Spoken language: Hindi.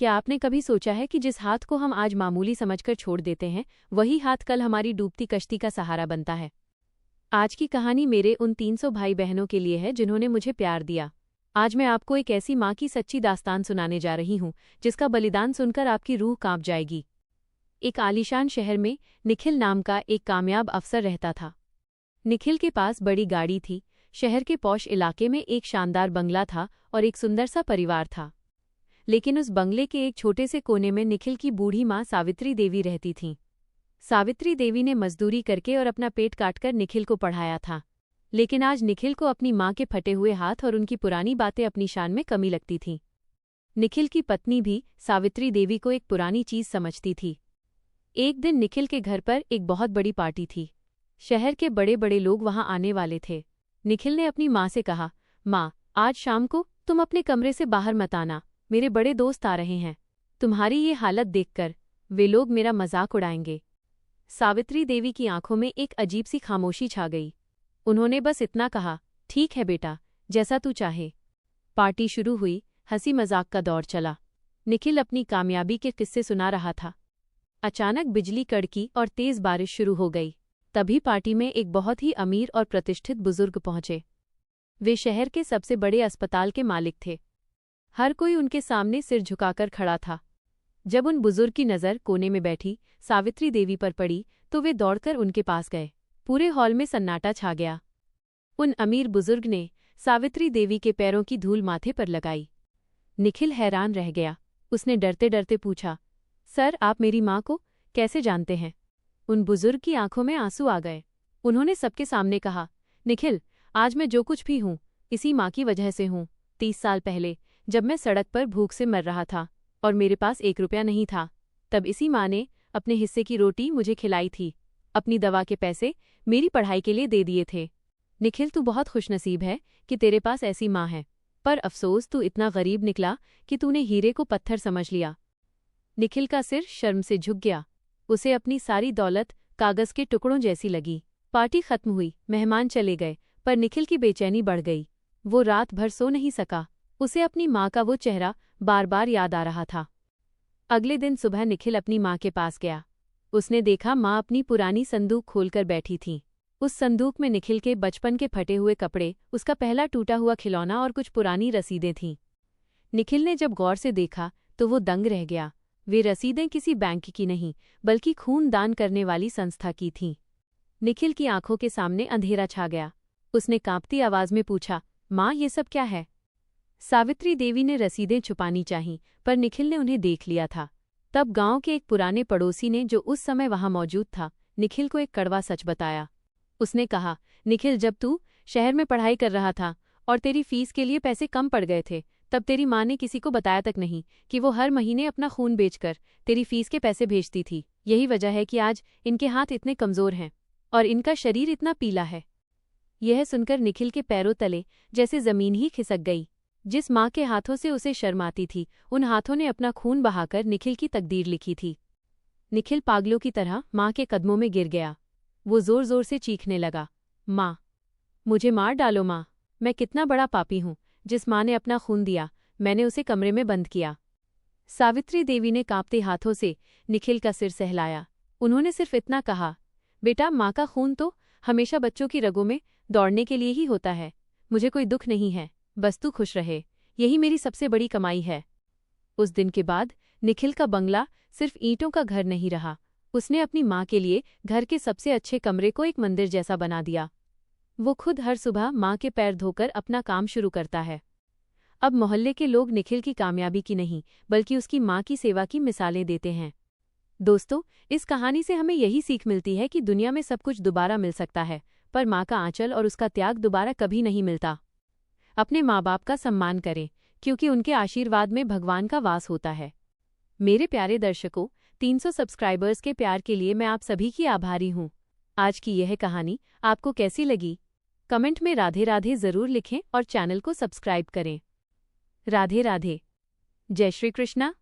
क्या आपने कभी सोचा है कि जिस हाथ को हम आज मामूली समझकर छोड़ देते हैं, वही हाथ कल हमारी डूबती कश्ती का सहारा बनता है। आज की कहानी मेरे उन 300 भाई बहनों के लिए है जिन्होंने मुझे प्यार दिया। आज मैं आपको एक ऐसी माँ की सच्ची दास्तान सुनाने जा रही हूँ जिसका बलिदान सुनकर आपकी रूह कांप जाएगी। एक आलीशान शहर में निखिल नाम का एक कामयाब अफसर रहता था। निखिल के पास बड़ी गाड़ी थी, शहर के पॉश इलाके में एक शानदार बंगला था और एक सुंदर सा परिवार था। लेकिन उस बंगले के एक छोटे से कोने में निखिल की बूढ़ी माँ सावित्री देवी रहती थीं। सावित्री देवी ने मजदूरी करके और अपना पेट काटकर निखिल को पढ़ाया था, लेकिन आज निखिल को अपनी माँ के फटे हुए हाथ और उनकी पुरानी बातें अपनी शान में कमी लगती थीं। निखिल की पत्नी भी सावित्री देवी को एक पुरानी चीज समझती थी। एक दिन निखिल के घर पर एक बहुत बड़ी पार्टी थी। शहर के बड़े बड़े लोग वहां आने वाले थे। निखिल ने अपनी माँ से कहा, माँ, आज शाम को तुम अपने कमरे से बाहर मत आना, मेरे बड़े दोस्त आ रहे हैं। तुम्हारी ये हालत देखकर वे लोग मेरा मजाक उड़ाएंगे। सावित्री देवी की आंखों में एक अजीब सी खामोशी छा गई। उन्होंने बस इतना कहा, ठीक है बेटा, जैसा तू चाहे। पार्टी शुरू हुई, हंसी मजाक का दौर चला। निखिल अपनी कामयाबी के किस्से सुना रहा था। अचानक बिजली कड़की और तेज बारिश शुरू हो गई। तभी पार्टी में एक बहुत ही अमीर और प्रतिष्ठित बुजुर्ग पहुंचे। वे शहर के सबसे बड़े अस्पताल के मालिक थे। हर कोई उनके सामने सिर झुकाकर खड़ा था। जब उन बुजुर्ग की नज़र कोने में बैठी सावित्री देवी पर पड़ी तो वे दौड़कर उनके पास गए। पूरे हॉल में सन्नाटा छा गया। उन अमीर बुजुर्ग ने सावित्री देवी के पैरों की धूल माथे पर लगाई। निखिल हैरान रह गया। उसने डरते डरते पूछा, सर, आप मेरी माँ को कैसे जानते हैं? उन बुजुर्ग की आंखों में आंसू आ गए। उन्होंने सबके सामने कहा, निखिल, आज मैं जो कुछ भी हूँ इसी माँ की वजह से हूँ। 30 साल पहले जब मैं सड़क पर भूख से मर रहा था और मेरे पास 1 रुपया नहीं था, तब इसी माँ ने अपने हिस्से की रोटी मुझे खिलाई थी। अपनी दवा के पैसे मेरी पढ़ाई के लिए दे दिए थे। निखिल, तू बहुत खुशनसीब है कि तेरे पास ऐसी माँ है, पर अफसोस तू इतना गरीब निकला कि तूने हीरे को पत्थर समझ लिया। निखिल का सिर शर्म से झुक गया। उसे अपनी सारी दौलत कागज के टुकड़ों जैसी लगी। पार्टी खत्म हुई, मेहमान चले गए, पर निखिल की बेचैनी बढ़ गई। वो रात भर सो नहीं सका। उसे अपनी माँ का वो चेहरा बार बार याद आ रहा था। अगले दिन सुबह निखिल अपनी माँ के पास गया। उसने देखा माँ अपनी पुरानी संदूक खोलकर बैठी थीं। उस संदूक में निखिल के बचपन के फटे हुए कपड़े, उसका पहला टूटा हुआ खिलौना और कुछ पुरानी रसीदें थीं। निखिल ने जब गौर से देखा तो वो दंग रह गया। वे रसीदें किसी बैंक की नहीं बल्कि खून दान करने वाली संस्था की थीं। निखिल की आंखों के सामने अंधेरा छा गया। उसने कांपती आवाज में पूछा, माँ, ये सब क्या है? सावित्री देवी ने रसीदें छुपानी चाहीं, पर निखिल ने उन्हें देख लिया था। तब गांव के एक पुराने पड़ोसी ने, जो उस समय वहां मौजूद था, निखिल को एक कड़वा सच बताया। उसने कहा, निखिल, जब तू शहर में पढ़ाई कर रहा था और तेरी फीस के लिए पैसे कम पड़ गए थे, तब तेरी माँ ने किसी को बताया तक नहीं कि वो हर महीने अपना खून बेचकर तेरी फीस के पैसे भेजती थी। यही वजह है कि आज इनके हाथ इतने कमजोर हैं और इनका शरीर इतना पीला है। यह सुनकर निखिल के पैरों तले जैसे जमीन ही खिसक गई। जिस माँ के हाथों से उसे शर्म आती थी, उन हाथों ने अपना खून बहाकर निखिल की तकदीर लिखी थी। निखिल पागलों की तरह माँ के कदमों में गिर गया। वो जोर जोर से चीखने लगा, माँ, मुझे मार डालो माँ, मैं कितना बड़ा पापी हूँ। जिस माँ ने अपना खून दिया, मैंने उसे कमरे में बंद किया। सावित्री देवी ने कांपते हाथों से निखिल का सिर सहलाया। उन्होंने सिर्फ इतना कहा, बेटा, माँ का खून तो हमेशा बच्चों की रगों में दौड़ने के लिए ही होता है। मुझे कोई दुख नहीं है, बस तू खुश रहे, यही मेरी सबसे बड़ी कमाई है। उस दिन के बाद निखिल का बंगला सिर्फ ईंटों का घर नहीं रहा। उसने अपनी माँ के लिए घर के सबसे अच्छे कमरे को एक मंदिर जैसा बना दिया। वो खुद हर सुबह माँ के पैर धोकर अपना काम शुरू करता है। अब मोहल्ले के लोग निखिल की कामयाबी की नहीं बल्कि उसकी माँ की सेवा की मिसालें देते हैं। दोस्तों, इस कहानी से हमें यही सीख मिलती है कि दुनिया में सब कुछ दोबारा मिल सकता है, पर माँ का आंचल और उसका त्याग दोबारा कभी नहीं मिलता। अपने माँ बाप का सम्मान करें, क्योंकि उनके आशीर्वाद में भगवान का वास होता है। मेरे प्यारे दर्शकों, 300 सब्सक्राइबर्स के प्यार के लिए मैं आप सभी की आभारी हूँ। आज की यह कहानी आपको कैसी लगी? कमेंट में राधे राधे जरूर लिखें और चैनल को सब्सक्राइब करें। राधे राधे। जय श्री कृष्णा।